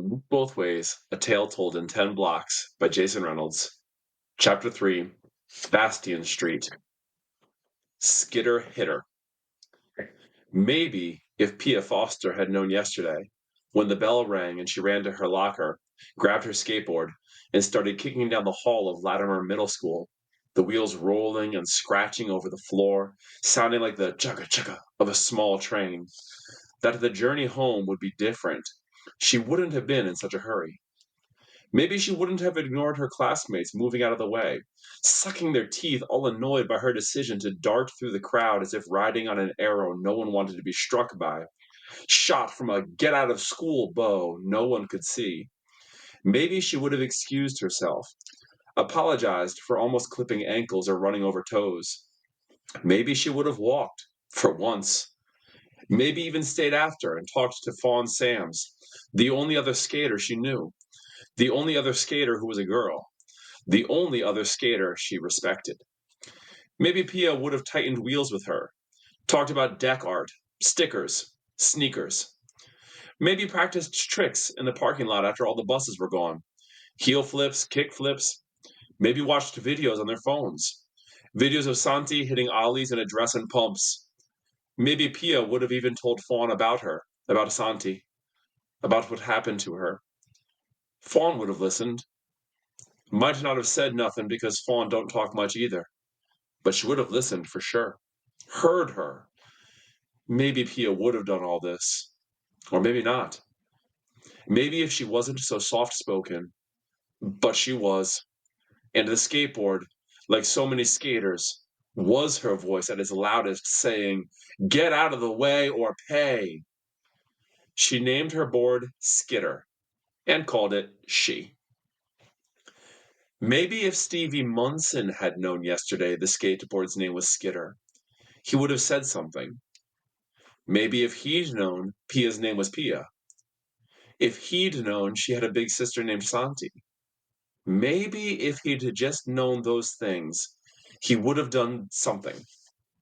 Both Ways, A Tale Told in 10 Blocks by Jason Reynolds. Chapter 3, Bastion Street. Skitter Hitter. Maybe if Pia Foster had known yesterday, when the bell rang and she ran to her locker, grabbed her skateboard, and started kicking down the hall of Latimer Middle School, the wheels rolling and scratching over the floor, sounding like the chugga chugga of a small train, that the journey home would be different. She wouldn't have been in such a hurry. Maybe she wouldn't have ignored her classmates moving out of the way, sucking their teeth, all annoyed by her decision to dart through the crowd as if riding on an arrow no one wanted to be struck by, shot from a get out of school bow no one could see. Maybe she would have excused herself, apologized for almost clipping ankles or running over toes. Maybe she would have walked, for once. Maybe even stayed after and talked to Fawn Sams, the only other skater she knew, the only other skater who was a girl. The only other skater she respected. Maybe Pia would have tightened wheels with her, talked about deck art, stickers, sneakers. Maybe practiced tricks in the parking lot after all the buses were gone. Heel flips, kick flips. Maybe watched videos on their phones. Videos of Santi hitting ollies in a dress and pumps. Maybe Pia would have even told Fawn about her, about Santi, about what happened to her. Fawn would have listened. Might not have said nothing because Fawn don't talk much either. But she would have listened for sure. Heard her. Maybe Pia would have done all this. Or maybe not. Maybe if she wasn't so soft spoken. But she was. And the skateboard, like so many skaters, was her voice at its loudest, saying, "Get out of the way or pay." She named her board Skitter and called it She. Maybe if Stevie Munson had known yesterday the skateboard's name was Skitter, he would have said something. Maybe if he'd known Pia's name was Pia. If he'd known she had a big sister named Santi. Maybe if he'd just known those things, he would have done something.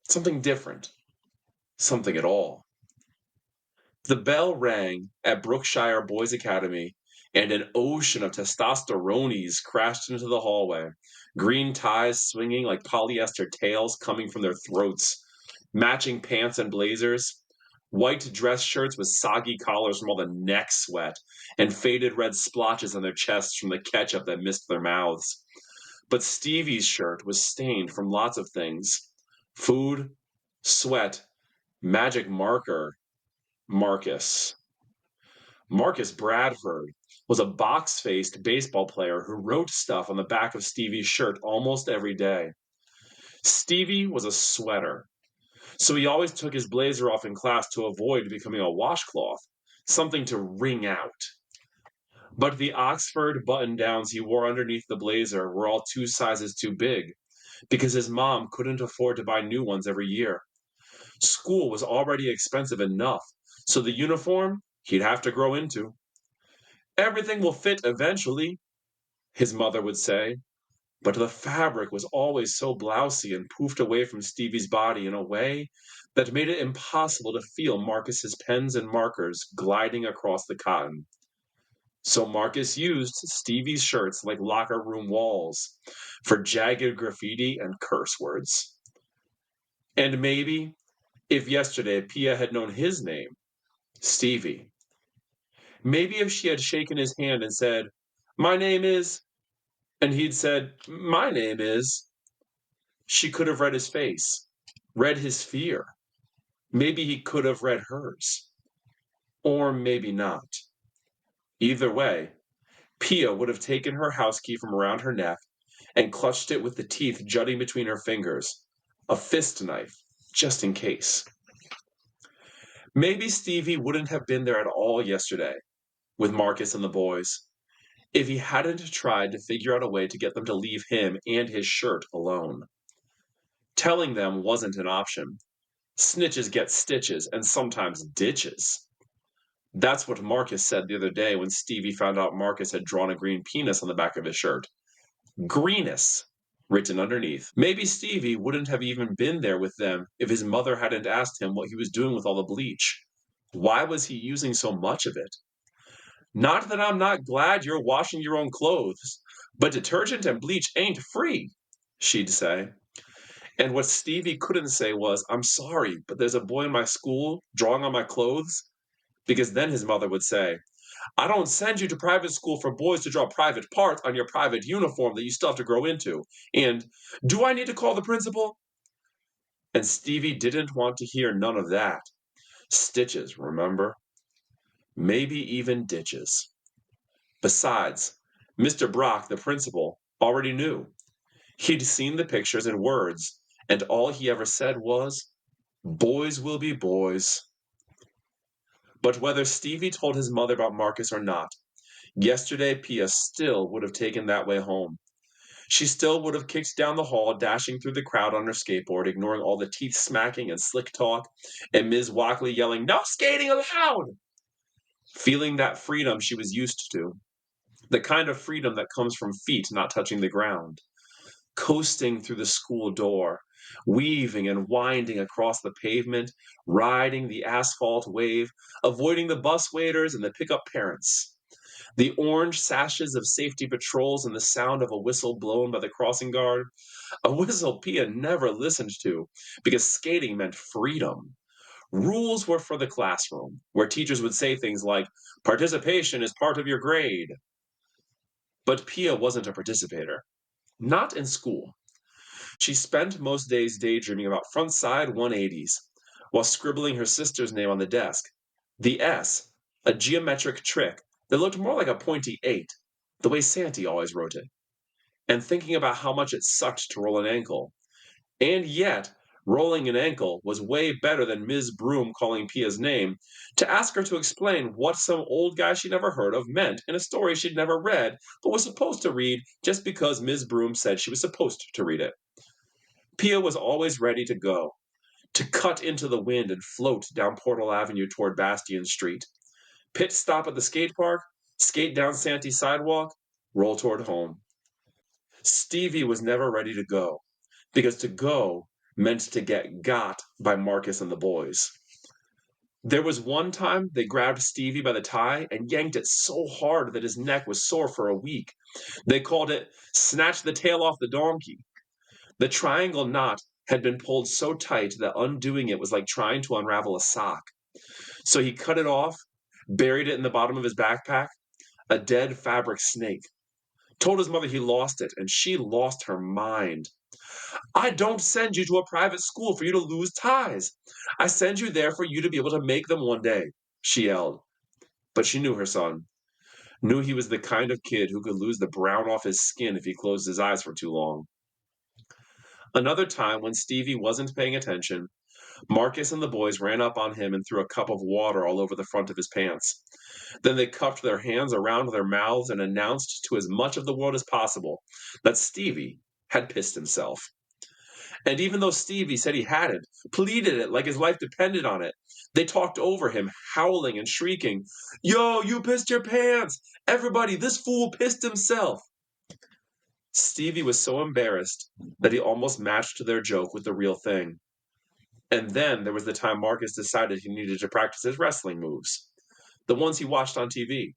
Something different. Something at all. The bell rang at Brookshire Boys Academy, and an ocean of testosterones crashed into the hallway, green ties swinging like polyester tails coming from their throats, matching pants and blazers, white dress shirts with soggy collars from all the neck sweat, and faded red splotches on their chests from the ketchup that missed their mouths. But Stevie's shirt was stained from lots of things: food, sweat, magic marker, Marcus. Marcus Bradford was a box faced baseball player who wrote stuff on the back of Stevie's shirt almost every day. Stevie was a sweater, so he always took his blazer off in class to avoid becoming a washcloth, something to wring out. But the Oxford button downs he wore underneath the blazer were all 2 sizes too big, because his mom couldn't afford to buy new ones every year. School was already expensive enough, so the uniform he'd have to grow into. "Everything will fit eventually," his mother would say, but the fabric was always so blousy and poofed away from Stevie's body in a way that made it impossible to feel Marcus's pens and markers gliding across the cotton. So Marcus used Stevie's shirts like locker room walls for jagged graffiti and curse words. And maybe, if yesterday Pia had known his name, Stevie, maybe if she had shaken his hand and said, "My name is," and he'd said, "My name is," she could have read his face, read his fear. Maybe he could have read hers. Or maybe not. Either way, Pia would have taken her house key from around her neck and clutched it with the teeth jutting between her fingers, a fist knife, just in case. Maybe Stevie wouldn't have been there at all yesterday with Marcus and the boys if he hadn't tried to figure out a way to get them to leave him and his shirt alone. Telling them wasn't an option. Snitches get stitches and sometimes ditches. That's what Marcus said the other day when Stevie found out Marcus had drawn a green penis on the back of his shirt. Greenus written underneath. Maybe Stevie wouldn't have even been there with them if his mother hadn't asked him what he was doing with all the bleach. Why was he using so much of it? Not that I'm not glad you're washing your own clothes, but detergent and bleach ain't free, she'd say. And what Stevie couldn't say was, I'm sorry, but there's a boy in my school drawing on my clothes. Because then his mother would say, I don't send you to private school for boys to draw private parts on your private uniform that you still have to grow into. And do I need to call the principal? And Stevie didn't want to hear none of that. Stitches, remember? Maybe even ditches. Besides, Mr. Brock, the principal, already knew. He'd seen the pictures and words, and all he ever said was, boys will be boys. But whether Stevie told his mother about Marcus or not, yesterday Pia still would have taken that way home. She still would have kicked down the hall, dashing through the crowd on her skateboard, ignoring all the teeth smacking and slick talk, and Ms. Walkley yelling, no skating allowed! Feeling that freedom she was used to, the kind of freedom that comes from feet not touching the ground, coasting through the school door, weaving and winding across the pavement, riding the asphalt wave, avoiding the bus waiters and the pickup parents. The orange sashes of safety patrols and the sound of a whistle blown by the crossing guard, a whistle Pia never listened to because skating meant freedom. Rules were for the classroom, where teachers would say things like, participation is part of your grade. But Pia wasn't a participator, not in school. She spent most days daydreaming about frontside 180s while scribbling her sister's name on the desk. The S, a geometric trick that looked more like a pointy 8, the way Santi always wrote it, and thinking about how much it sucked to roll an ankle. And yet, rolling an ankle was way better than Ms. Broom calling Pia's name to ask her to explain what some old guy she'd never heard of meant in a story she'd never read but was supposed to read just because Ms. Broom said she was supposed to read it. Pia was always ready to go, to cut into the wind and float down Portal Avenue toward Bastion Street. Pit stop at the skate park, skate down Santi sidewalk, roll toward home. Stevie was never ready to go, because to go meant to get got by Marcus and the boys. There was one time they grabbed Stevie by the tie and yanked it so hard that his neck was sore for a week. They called it snatch the tail off the donkey. The triangle knot had been pulled so tight that undoing it was like trying to unravel a sock. So he cut it off, buried it in the bottom of his backpack, a dead fabric snake. Told his mother he lost it, and she lost her mind. I don't send you to a private school for you to lose ties. I send you there for you to be able to make them one day, she yelled. But she knew her son, knew he was the kind of kid who could lose the brown off his skin if he closed his eyes for too long. Another time, when Stevie wasn't paying attention, Marcus and the boys ran up on him and threw a cup of water all over the front of his pants. Then they cupped their hands around their mouths and announced to as much of the world as possible that Stevie had pissed himself. And even though Stevie said he hadn't, pleaded it like his life depended on it, they talked over him, howling and shrieking, Yo, you pissed your pants! Everybody, this fool pissed himself! Stevie was so embarrassed that he almost matched their joke with the real thing. And then there was the time Marcus decided he needed to practice his wrestling moves, the ones he watched on TV.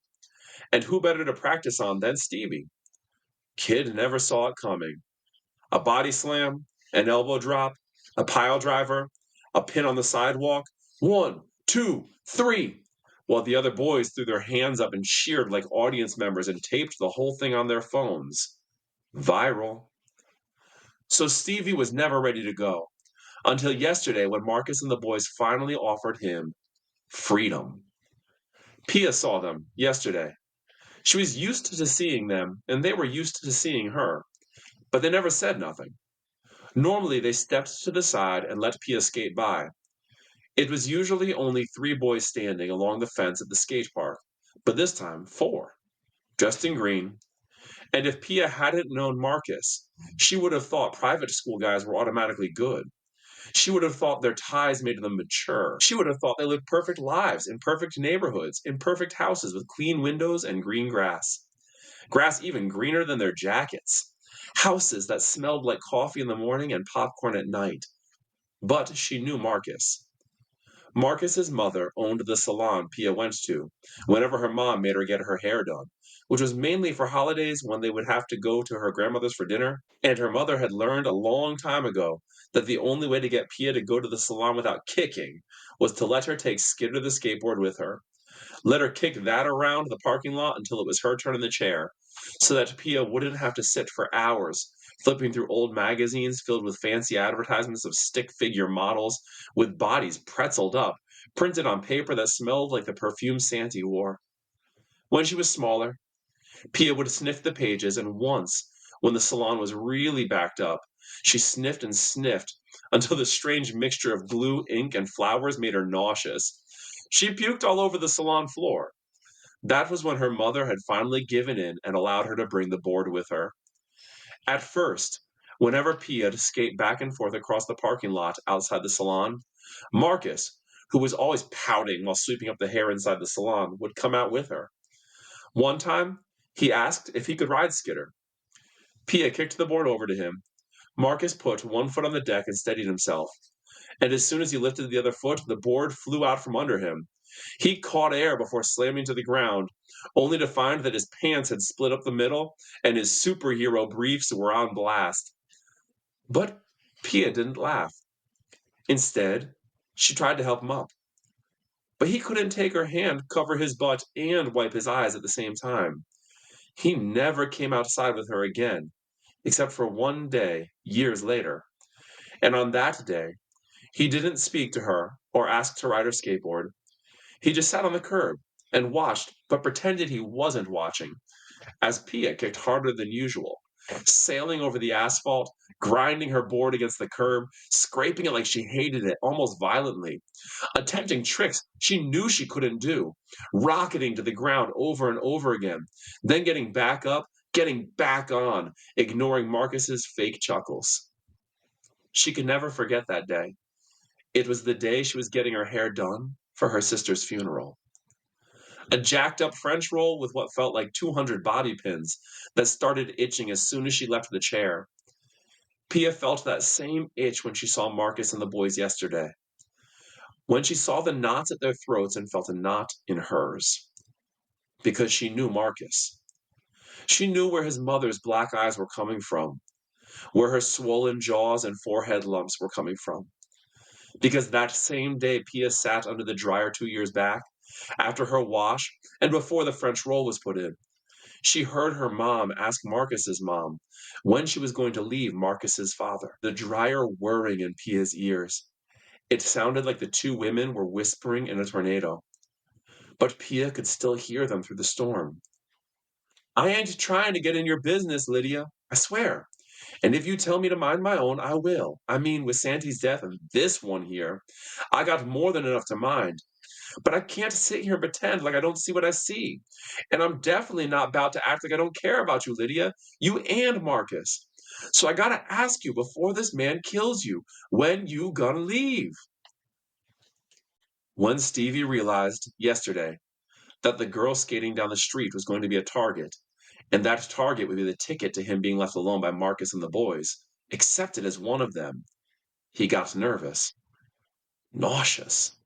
And who better to practice on than Stevie? Kid never saw it coming. A body slam, an elbow drop, a pile driver, a pin on the sidewalk. 1, 2, 3. While the other boys threw their hands up and cheered like audience members and taped the whole thing on their phones. Viral. So Stevie was never ready to go until yesterday when Marcus and the boys finally offered him freedom. Pia saw them yesterday. She was used to seeing them, and they were used to seeing her, but they never said nothing. Normally, they stepped to the side and let Pia skate by. It was usually only 3 boys standing along the fence at the skate park, but this time 4, dressed in green. And if Pia hadn't known Marcus, she would have thought private school guys were automatically good. She would have thought their ties made them mature. She would have thought they lived perfect lives in perfect neighborhoods, in perfect houses with clean windows and green grass. Grass even greener than their jackets. Houses that smelled like coffee in the morning and popcorn at night. But she knew Marcus. Marcus's mother owned the salon Pia went to whenever her mom made her get her hair done, which was mainly for holidays when they would have to go to her grandmother's for dinner. And her mother had learned a long time ago that the only way to get Pia to go to the salon without kicking was to let her take Skidder the skateboard with her. Let her kick that around the parking lot until it was her turn in the chair, so that Pia wouldn't have to sit for hours flipping through old magazines filled with fancy advertisements of stick figure models with bodies pretzeled up, printed on paper that smelled like the perfume Santi wore. When she was smaller, Pia would sniff the pages, and once, when the salon was really backed up, she sniffed and sniffed until the strange mixture of glue, ink, and flowers made her nauseous. She puked all over the salon floor. That was when her mother had finally given in and allowed her to bring the board with her. At first, whenever Pia had to skate back and forth across the parking lot outside the salon, Marcus, who was always pouting while sweeping up the hair inside the salon, would come out with her. One time, he asked if he could ride Skidder. Pia kicked the board over to him. Marcus put one foot on the deck and steadied himself, and as soon as he lifted the other foot, the board flew out from under him. He caught air before slamming to the ground, only to find that his pants had split up the middle and his superhero briefs were on blast. But Pia didn't laugh. Instead, she tried to help him up. But he couldn't take her hand, cover his butt, and wipe his eyes at the same time. He never came outside with her again, except for one day, years later. And on that day, he didn't speak to her or ask to ride her skateboard. He just sat on the curb and watched, but pretended he wasn't watching, as Pia kicked harder than usual, sailing over the asphalt, grinding her board against the curb, scraping it like she hated it almost violently, attempting tricks she knew she couldn't do, rocketing to the ground over and over again, then getting back up, getting back on, ignoring Marcus's fake chuckles. She could never forget that day. It was the day she was getting her hair done for her sister's funeral. A jacked up French roll with what felt like 200 bobby pins that started itching as soon as she left the chair. Pia felt that same itch when she saw Marcus and the boys yesterday, when she saw the knots at their throats and felt a knot in hers, because she knew Marcus. She knew where his mother's black eyes were coming from, where her swollen jaws and forehead lumps were coming from. Because that same day Pia sat under the dryer 2 years back, after her wash and before the French roll was put in, she heard her mom ask Marcus's mom when she was going to leave Marcus's father, the dryer whirring in Pia's ears. It sounded like the two women were whispering in a tornado, but Pia could still hear them through the storm. I ain't trying to get in your business, Lydia, I swear. And if you tell me to mind my own, I will. I mean, with Santi's death and this one here, I got more than enough to mind. But I can't sit here and pretend like I don't see what I see. And I'm definitely not about to act like I don't care about you, Lydia. You and Marcus. So I gotta ask you before this man kills you, when you gonna leave? When Stevie realized yesterday that the girl skating down the street was going to be a target, and that target would be the ticket to him being left alone by Marcus and the boys, accepted as one of them, he got nervous, nauseous.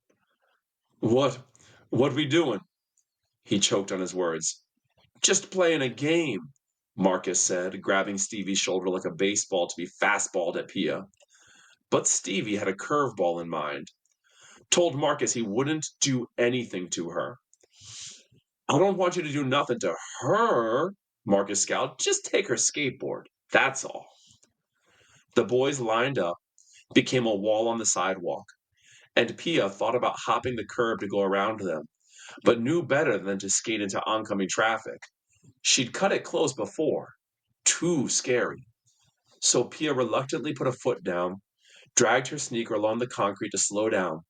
What? What we doing? He choked on his words. Just playing a game, Marcus said, grabbing Stevie's shoulder like a baseball to be fastballed at Pia. But Stevie had a curveball in mind, told Marcus he wouldn't do anything to her. I don't want you to do nothing to her, Marcus scowled. Just take her skateboard. That's all. The boys lined up, became a wall on the sidewalk, and Pia thought about hopping the curb to go around them, but knew better than to skate into oncoming traffic. She'd cut it close before. Too scary. So Pia reluctantly put a foot down, dragged her sneaker along the concrete to slow down,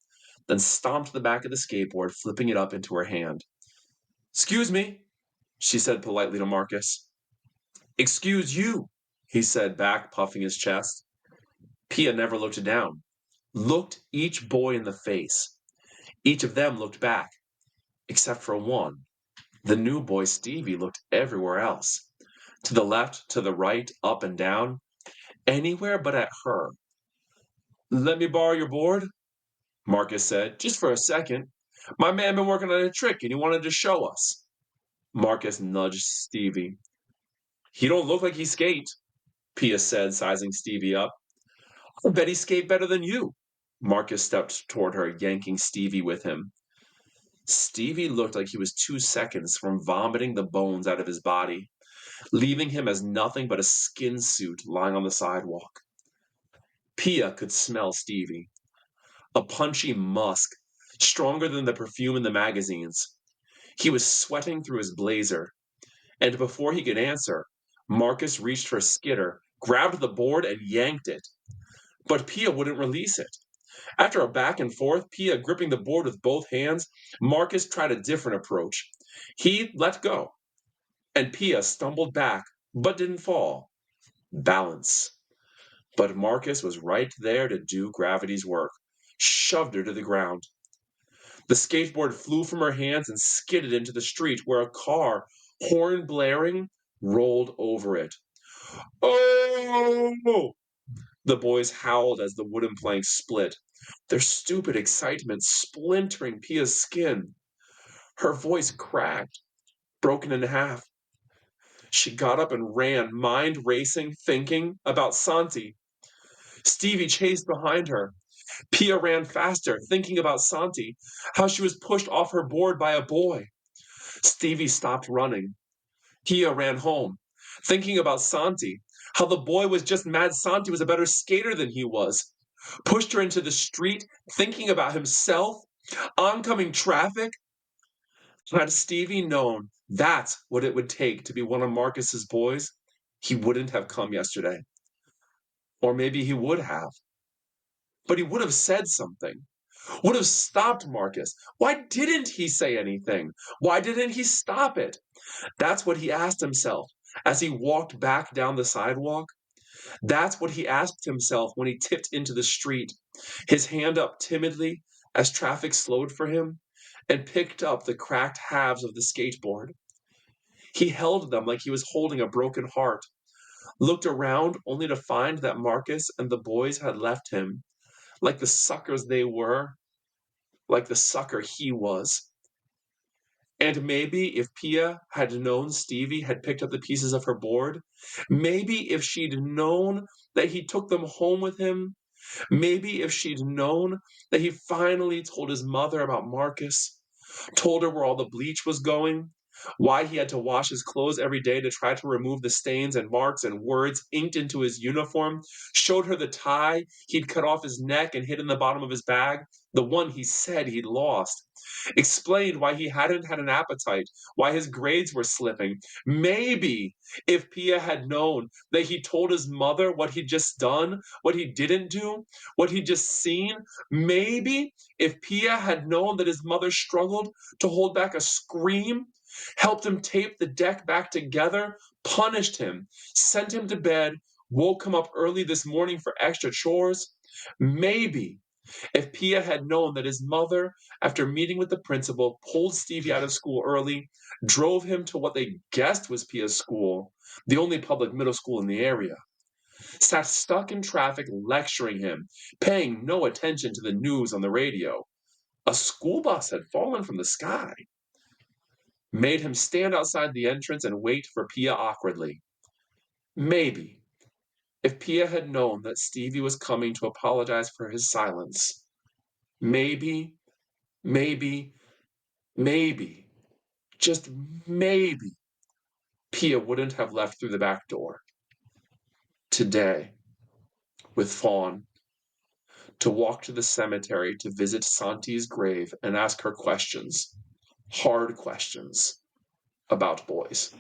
then stomped the back of the skateboard, flipping it up into her hand. "Excuse me," she said politely to Marcus. "Excuse you," he said back, puffing his chest. Pia never looked down, looked each boy in the face. Each of them looked back, except for one. The new boy, Stevie, looked everywhere else. To the left, to the right, up and down, anywhere but at her. "Let me borrow your board?" Marcus said, just for a second. My man been working on a trick and he wanted to show us. Marcus nudged Stevie. He don't look like he skate, Pia said, sizing Stevie up. I bet he skate better than you. Marcus stepped toward her, yanking Stevie with him. Stevie looked like he was 2 seconds from vomiting the bones out of his body, leaving him as nothing but a skin suit lying on the sidewalk. Pia could smell Stevie, a punchy musk, stronger than the perfume in the magazines. He was sweating through his blazer, and before he could answer, Marcus reached for Skitter, grabbed the board, and yanked it. But Pia wouldn't release it. After a back and forth, Pia gripping the board with both hands, Marcus tried a different approach. He let go, and Pia stumbled back, but didn't fall. Balance. But Marcus was right there to do gravity's work, shoved her to the ground. The skateboard flew from her hands and skidded into the street where a car, horn blaring, rolled over it. Oh! The boys howled as the wooden planks split, their stupid excitement splintering Pia's skin. Her voice cracked, broken in half. She got up and ran, mind racing, thinking about Santi. Stevie chased behind her. Pia ran faster, thinking about Santi, how she was pushed off her board by a boy. Stevie stopped running. Pia ran home, thinking about Santi, how the boy was just mad Santi was a better skater than he was. Pushed her into the street, thinking about himself, oncoming traffic. Had Stevie known that's what it would take to be one of Marcus's boys, he wouldn't have come yesterday. Or maybe he would have. But he would have said something. Would have stopped Marcus. Why didn't he say anything? Why didn't he stop it? That's what he asked himself as he walked back down the sidewalk. That's what he asked himself when he tipped into the street, his hand up timidly as traffic slowed for him, and picked up the cracked halves of the skateboard. He held them like he was holding a broken heart, looked around only to find that Marcus and the boys had left him, like the suckers they were, like the sucker he was. And maybe if Pia had known Stevie had picked up the pieces of her board, maybe if she'd known that he took them home with him, maybe if she'd known that he finally told his mother about Marcus, told her where all the bleach was going, why he had to wash his clothes every day to try to remove the stains and marks and words inked into his uniform, showed her the tie he'd cut off his neck and hid in the bottom of his bag, the one he said he'd lost, explained why he hadn't had an appetite, why his grades were slipping. Maybe if Pia had known that he told his mother what he'd just done, what he didn't do, what he'd just seen, maybe if Pia had known that his mother struggled to hold back a scream, helped him tape the deck back together, punished him, sent him to bed, woke him up early this morning for extra chores, maybe if Pia had known that his mother, after meeting with the principal, pulled Stevie out of school early, drove him to what they guessed was Pia's school, the only public middle school in the area, sat stuck in traffic lecturing him, paying no attention to the news on the radio. A school bus had fallen from the sky. Made him stand outside the entrance and wait for Pia awkwardly. Maybe, if Pia had known that Stevie was coming to apologize for his silence, maybe, maybe, maybe, just maybe, Pia wouldn't have left through the back door. Today, with Fawn, to walk to the cemetery to visit Santi's grave and ask her questions, hard questions, about boys.